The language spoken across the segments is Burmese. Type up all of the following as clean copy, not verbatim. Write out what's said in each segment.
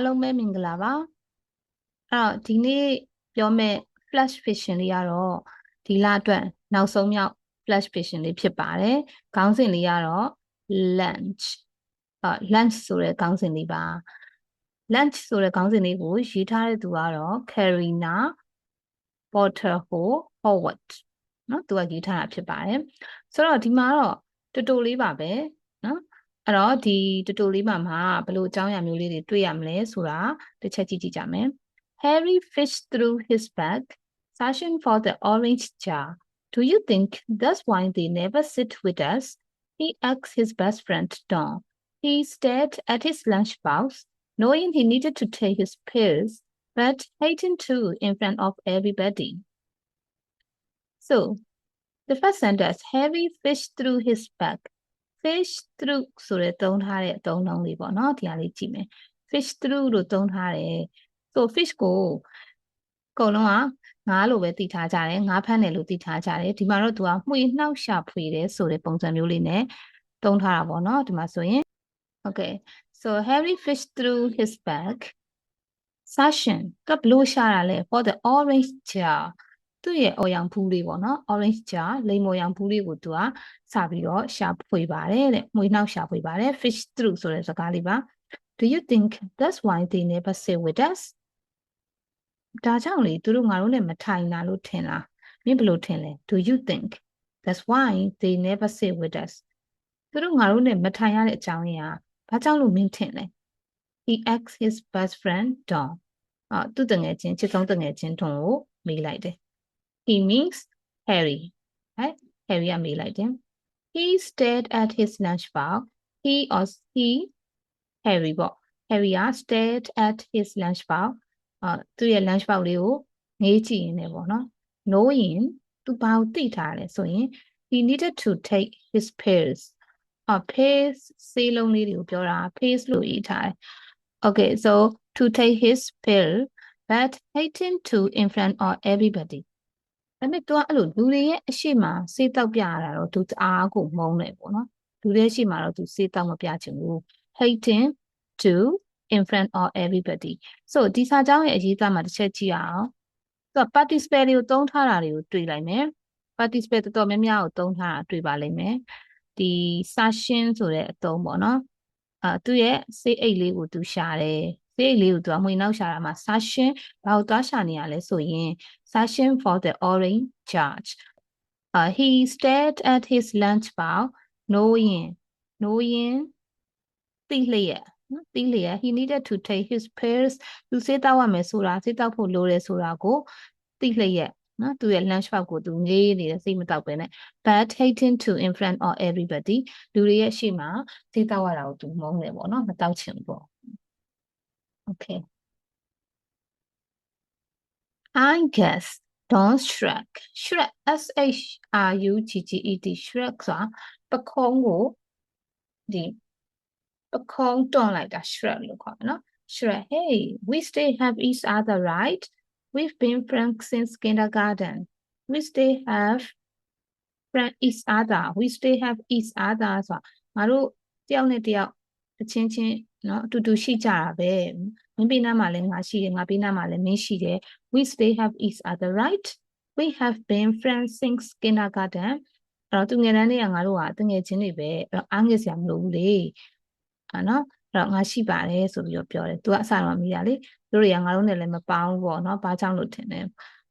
အားလုံးပဲမင်္ဂလာပါအဲ့တော့ဒီနေ့ပြောမယ့် flash fiction လေးကတော့ဒီလအတွက်နောက်ဆုံးမြောက် flash fiction လေးဖြစ်ပါတယ်ခေါင်းစဉ်လေးကတော့ lunch lunch ဆိုတဲ့ခေါင်းစဉ်လေးပါ lunch ဆိုတဲ့ခေါင်းစဉ်လေးကိုရေးထားတဲ့သူကတော့ Karina Howard နော်သူကရေးထားတာဖြစ်ပါတယ်ဆိုတော့ဒီမှာတော့တူတူလေးပါပဲနော်အဲ့တော့ဒီတူတူလေးမှာဘယ်လိုအကြောင်းအရာမျိုးလေးတွေတွေ့ရမလဲဆိုတာတစ်ချက်ကြည့်ကြမယ် Harry fished through his bag searching for the orange jar. Do you think that's why they never sit with us? He asked his best friend Don. He stared at his lunchbox, knowing he needed to take his pills, but hating to in front of everybody. So, the first sentence, Harry fished through his bag. Fish through ဆိုတဲ့သုံးထားတဲ့အသုံးလုံးလေးပေါ့နော်ဒီဟာလေးကြည့်မယ် fish through လို့သုံးထားတယ် so fish ကိုအကုန်လုံးကငါးလို့ပဲသိထားကြတယ်ငါးဖမ်းတယ်လို့သိထားကြတယ်ဒီမှာတော့သူကမှွေနှောက်ရှာဖွေတယ်ဆိုတဲ့ပုံစံမျိုးလေးနဲ့သုံးထားတာပေါ့နော်ဒီမှာဆိုရင် okay so Harry fished through his bag session ကဘလို့ရှာတာလဲ for the orange jar သူ့ရဲ့အော်ရောင်ဘူးလေးပေါ့နော် orange jar လိမ္မော်ရောင်ဘူးလေးကိုသူကစပြီးတော့ရှာဖွေပါတယ်တဲ့မှွေနှောက်ရှာဖွေပါတယ် fish through ဆိုတဲ့စကားလေးပါ Do you think that's why they never sit with us ဒါကြောင့်လေသူတို့ငါတို့နဲ့မထိုင်တာလို့ထင်လားမင်းဘယ်လိုထင်လဲ Do you think that's why they never sit with us သူတို့ငါတို့နဲ့မထိုင်ရတဲ့အကြောင်းရင်းကဘာကြောင့်လို့မင်းထင်လဲ He asked his best friend Don သူ့တငယ်ချင်းချစ်ဆုံးတငယ်ချင်း Don ကိုမေးလိုက်တယ်He means Harry. Right? Harry ကမေးလိုက်တယ် He stared at his lunchbox. Harry ပေါ့ Harry က stared at his lunchbox. သူ့ရဲ့ lunchbox လေးကိုငေးကြည့်နေတယ်ပေါ့နော် knowing သူဘာကိုသိထားလဲဆိုရင် he needed to take his pills. pills ဆေးလုံးလေးတွေကိုပြောတာ pills လို့ရေးထားတယ် Okay, so to take his pill, but hating to in front of everybody. ဒါပေမဲ့ तू အဲ့လိုလူတွေရဲ့အရှိမစေးတောက်ပြရတာတော့ तू တအားကိုမုန်းတယ်ပေါ့နော်လူတွေရှိမှတော့ तू စေးတောက်မပြချင်ဘူး hating to in front of everybody so ဒီစာကြောင်းရဲ့အရေးသားမှာတစ်ချက်ကြည့်အောင် तू participle တွေကိုသုံးထားတာတွေကိုတွေ့လိုက်မယ် participle တော်တော်များများကိုသုံးထားတာတွေ့ပါလိမ့်မယ်ဒီ searching ဆိုတဲ့အသုံးပေါ့နော်သူရဲ့စေးအိတ်လေးကို तू ရှာတယ်စေးအိတ်လေးကို तू မှွေနောက်ရှာတာမှာ searching ဘာကိုသွားရှာနေရလဲဆိုရင် searching for the orange jar. He stared at his lunchbox, knowing သိလျက် he needed to take his pills သူစေးတောက်ရမယ်ဆိုတာစေးတောက်ဖို့လိုတယ်ဆိုတာကိုသိလျက်နော်သူရဲ့ lunchbox ကိုသူငေးနေတယ်စိတ်မတောက်ပဲနဲ့ but hating to in front of everybody လူတွေရဲ့ရှေ့မှာစေးတောက်ရတာကိုသူမုန်းတယ်ပေါ့နော်မတောက်ချင်ဘူးပေါ့ okay I guess don't shrug shrug shrug shrug ဆိုတာပခုံးကိုဒီပခုံးတွန်းလိုက်တာ shrug လို့ခေါ်တယ်နော် shrug hey we still have each other right we've been friends since kindergarten we still have each other we still have each other ဆိုတာငါတို့တယောက်နဲ့တယောက်အချင်းချင်းနော်အတူတူရှိကြတာပဲမင်းပေးနားမှာလည်းငါရှိတယ်ငါပေးနားမှာလည်းမင်းရှိတယ် we still have each other right we have been friends since kindergarten အဲ့တော့သူငယ်တန်းတွေကငါတို့ကတငယ်ချင်းတွေပဲအဲ့တော့အားငယ်စရာမလိုဘူးလေနော်အဲ့တော့ငါရှိပါတယ်ဆိုပြီးတော့ပြောတယ်သူကအစတော့မိတာလေသူတို့တွေကငါတို့နဲ့လည်းမပေါင်းဘူးပေါ့နော်ဘာကြောင့်လို့ထင်တယ်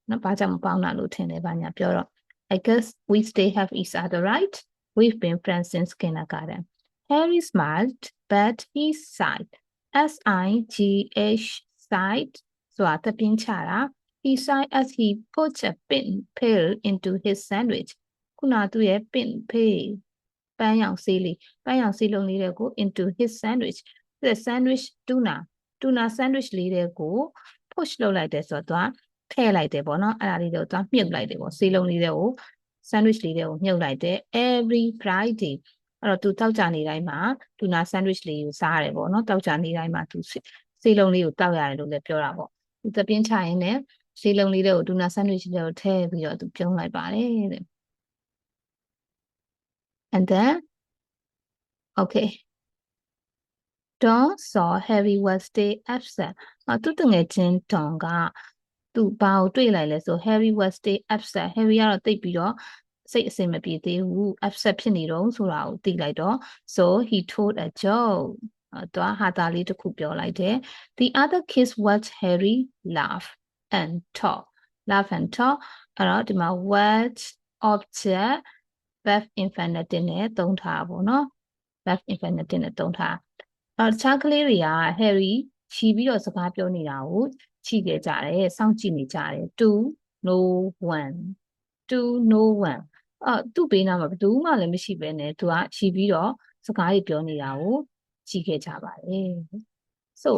နော်ဘာကြောင့်မပေါင်းတာလို့ထင်တယ်ဘာညာပြောတော့ I guess we still have each other right we've been friends since kindergarten Harry smiled but he sighed S-I-G-H sighed ဆိုတာတပြင်းချတာ he sighed as he put a pill into his sandwich ခုနသူရဲ့ pill ပန်းရောင်ဆေးလေးလုံးလေးတွေကို into his sandwich the sandwich tuna sandwich လေးတွေကို push လုပ်လိုက်တယ်ဆိုတော့ထည့်လိုက်တယ်ပေါ့နော်အဲ့ဒါလေးတွေကိုသူမြုပ်လိုက်တယ်ပေါ့ဆေးလုံးလေးတွေကို sandwich လေးတွေကိုမြုပ်လိုက်တယ် every Friday အဲ့တော့သူတောက်ကြနေတိုင်းမှာ tuna sandwich လေးကိုစားရတယ်ပေါ့နော်တောက်ကြနေတိုင်းမှာသူဆေးလုံးလေးကိုတောက်ရတယ်လို့လည်းပြောတာပေါ့သူသပင်းချရင်းနဲ့ဆေးလုံးလေးတွေကို tuna sandwich လေးကိုထည့်ပြီးတော့သူပြုံးလိုက်ပါတယ်တဲ့ and then okay Dawn saw Harry was stay upset သူတငယ်ချင်း Dawn ကသူဘာကိုတွေ့လိုက်လဲဆို Harry was stay upset Harry ကတော့တိတ်ပြီးတော့စိတ်အဆင်မပြေသေးဘူး upset ဖြစ်နေတော့ဆိုတာကိုသိလိုက်တော့ so he told a joke သူဟာတာလေးတစ်ခုပြောလိုက်တယ် the other kids watched Harry laugh and talk laugh and talk အဲ့တော့ဒီမှာ watch object verb infinitive နဲ့သုံးထားပါဘောနော် verb infinitive နဲ့သုံးထားတခြားကလေးတွေက Harry ချီပြီးတော့စကားပြောနေတာကိုကြည့်ခဲ့ကြတယ်စောင့်ကြည့်နေကြတယ် to no one to no one သူ့ဘေးနားမှာဘယ်သူမှလည်းမရှိဘဲနဲ့သူကချီပြီးတော့စကားတွေပြောနေတာကိုကြည့်ခဲ့ကြပါတယ် so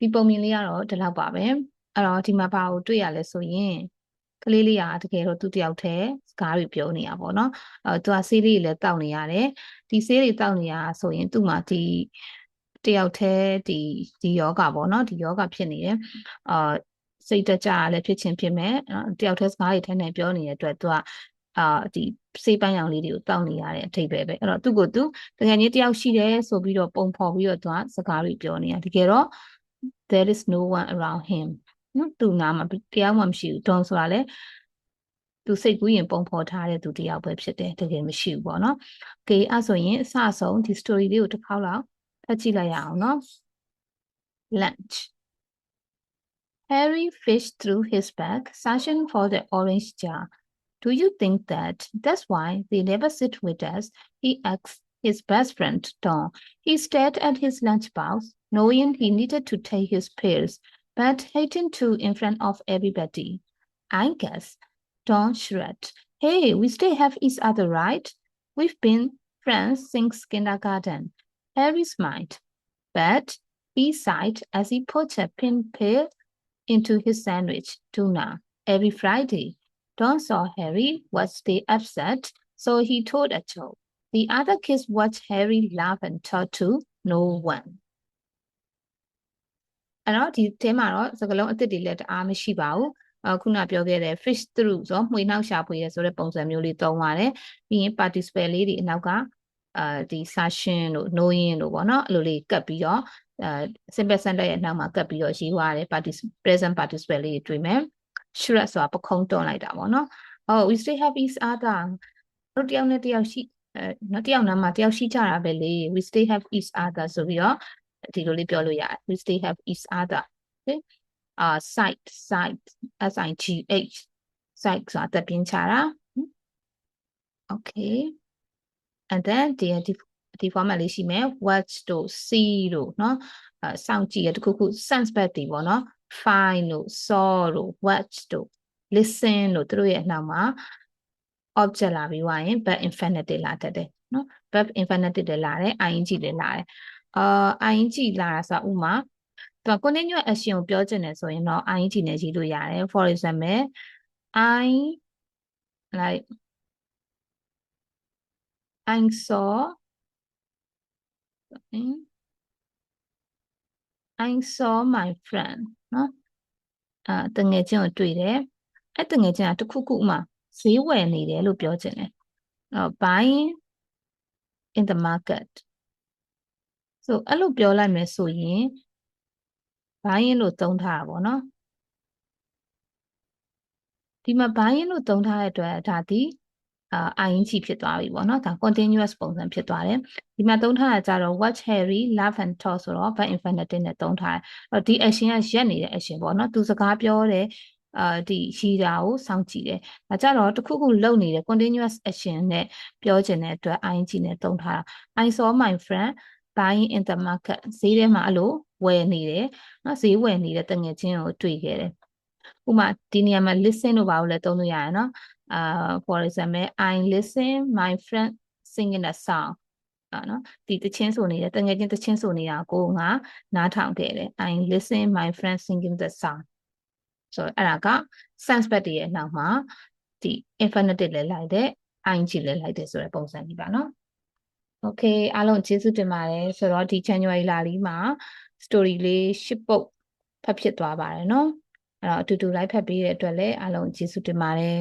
ဒီပုံမြင်လေးကတော့ဒီလောက်ပါပဲအဲ့တော့ဒီမှာဘာကိုတွေ့ရလဲဆိုရင်ကလေးလေးကတကယ်တော့သူတယောက်တည်းစကားတွေပြောနေတာပေါ့နော်သူကဆေးလေးတွေလည်းတောက်နေရတယ်ဒီဆေးတွေတောက်နေရဆိုရင်သူ့မှာဒီတယောက်တည်းဒီယောဂပေါ့နော်ဒီယောဂဖြစ်နေတယ်စိတ်တကြလည်းဖြစ်ချင်းဖြစ်မဲ့တယောက်တည်းစကားတွေထဲနဲ့ပြောနေတဲ့အတွက်သူကဒီစေးပန်းရောင်လေးတွေကိုတောက်နေရတဲ့အထိပ္ပယ်ပဲအဲ့တော့သူ့ကိုသူတကယ်ကြီးတယောက်ရှိတယ်ဆိုပြီးတော့ပုံဖော်ပြီးတော့သူကစကားတွေပြောနေတာတကယ်တော့ there is no one around him နော်သူနာမှာတယောက်မှမရှိဘူး Dawn ဆိုတာလေသူစိတ်ကူးရင်ပုံဖော်ထားတဲ့သူတယောက်ပဲဖြစ်တယ်တကယ်မရှိဘူးပေါ့နော် okay အဲ့ဆိုရင်အစအဆုံးဒီ story လေးကိုတစ်ခေါက်လောက်ဖတ်ကြည့်လိုက်ရအောင်နော် lunch Harry fished through his bag searching for the orange jar Do you think that's why they never sit with us? He asked his best friend, Dawn. He stared at his lunchbox, knowing he needed to take his pills, but hating to in front of everybody. I guess. Dawn shrugged. Hey, we still have each other, right? We've been friends since kindergarten. Harry smiled, but he sighed as he put a pink pill into his sandwich, tuna, every Friday. Dawn saw Harry was still upset, so he told a joke. The other kids watched Harry laugh and talk to no one. အဲ့တော့ဒီထဲမှာတော့စကားလုံးအသစ်တွေလည်းတအားမရှိပါဘူးခုနပြောခဲ့တဲ့ fish through ဆိုတော့မှွေနှောက်ရှာဖွေရဆိုတဲ့ပုံစံမျိုးလေးသုံးပါတယ်ပြီးရင် participle လေးတွေအနောက်ကဒီ session တို့ knowing တို့ပေါ့နော်အဲ့လိုလေးကပ်ပြီးတော့ simple sentence ရဲ့အနောက်မှာကပ်ပြီးတော့ရေးသွားတယ် present participle လေးတွေတွေ့မယ် sure ဆိုတာပခုံးတွန်းလိုက်တာပေါ့နော် oh we still have each other တို့တယောက်နဲ့တယောက်ရှိနော်တယောက်နားမှာတယောက်ရှိကြတာပဲလေ we still have each other ဆိုပြီးတော့ဒီလိုလေးပြောလို့ရတယ် we still have each other okay sight sight s i g h sight ဆိုတာတက်ပြင်းချတာ okay and then ဒီ format လေးရှိမယ် watch တို့ see တို့เนาะစောင့်ကြည့်ရတခုခု sense ဘက်တွေပေါ့เนาะ find တို့ saw တို့ watch တို့ listen တို့သူတို့ရဲ့အနောက်မှာ object လာပြီးွားရင် verb infinitive လာတတ်တယ်เนาะ verb infinitive တွေလာတယ် ing တွေလာတယ်ing လာတာဆိုတာဥမာသူက continuous action ကိုပြောချင်တယ်ဆိုရင်တော့ ing နဲ့ရေးလို့ရတယ် for example I saw my friend เนาะတငယ်ချင်းကိုတွေ့တယ်အဲ့တငယ်ချင်းကတခုခုမှဈေးဝယ်နေတယ်လို့ပြောချင်တယ် buying in the market so အဲ့လိုပြောလိုက်မယ်ဆိုရင် buying လို့သုံးထားတာပေါ့နော်ဒီမှာ buying လို့သုံးထားတဲ့အတွက်ဒါဒီing ဖြစ်သွားပြီပေါ့နော်ဒါ continuous ပုံစံဖြစ်သွားတယ်ဒီမှာသုံးထားတာကြတော့ watch Harry laugh and talk ဆိုတော့ verb infinitive နဲ့သုံးထားတယ်ဒီ action ကရက်နေတဲ့ action ပေါ့နော်သူစကားပြောတယ်ဒီရှိတာကိုစောင့်ကြည့်တယ်ဒါကြတော့တခုခုလုပ်နေတယ် continuous action နဲ့ပြောချင်တဲ့အတွက် ing နဲ့သုံးထားတာ I saw my friend buying in the market ဈေးထဲမှာအဲ့လိုဝယ်နေတယ်နော်ဈေးဝယ်နေတဲ့တငယ်ချင်းကိုတွေ့ခဲ့တယ်ဥပမာဒီနေရာမှာ listen လို့ပါလို့လည်းသုံးလို့ရတယ်နော်for example I listen my friend singing a song နော်ဒီတချင်းဆိုနေတယ်တငယ်ချင်းတချင်းဆိုနေတာကိုငါနားထောင်ခဲ့တယ် I listen my friend singing the song ဆိုတော့အဲ့ဒါက sense ဘက်တည်းရဲ့နောက်မှာဒီ infinitive လည်းလိုက်တယ် ing လည်းလိုက်တယ်ဆိုတဲ့ပုံစံကြီးပါနော် okay အားလုံးကျေးဇူးတင်ပါတယ်ဆိုတော့ဒီ January လလေးမှာ story လေး10ပုတ်ဖတ်ဖြစ်သွားပါတယ်နော်အဲ့တော့အတူတူလိုက်ဖတ်ပေးတဲ့အတွက်လည်းအားလုံးကျေးဇူးတင်ပါတယ်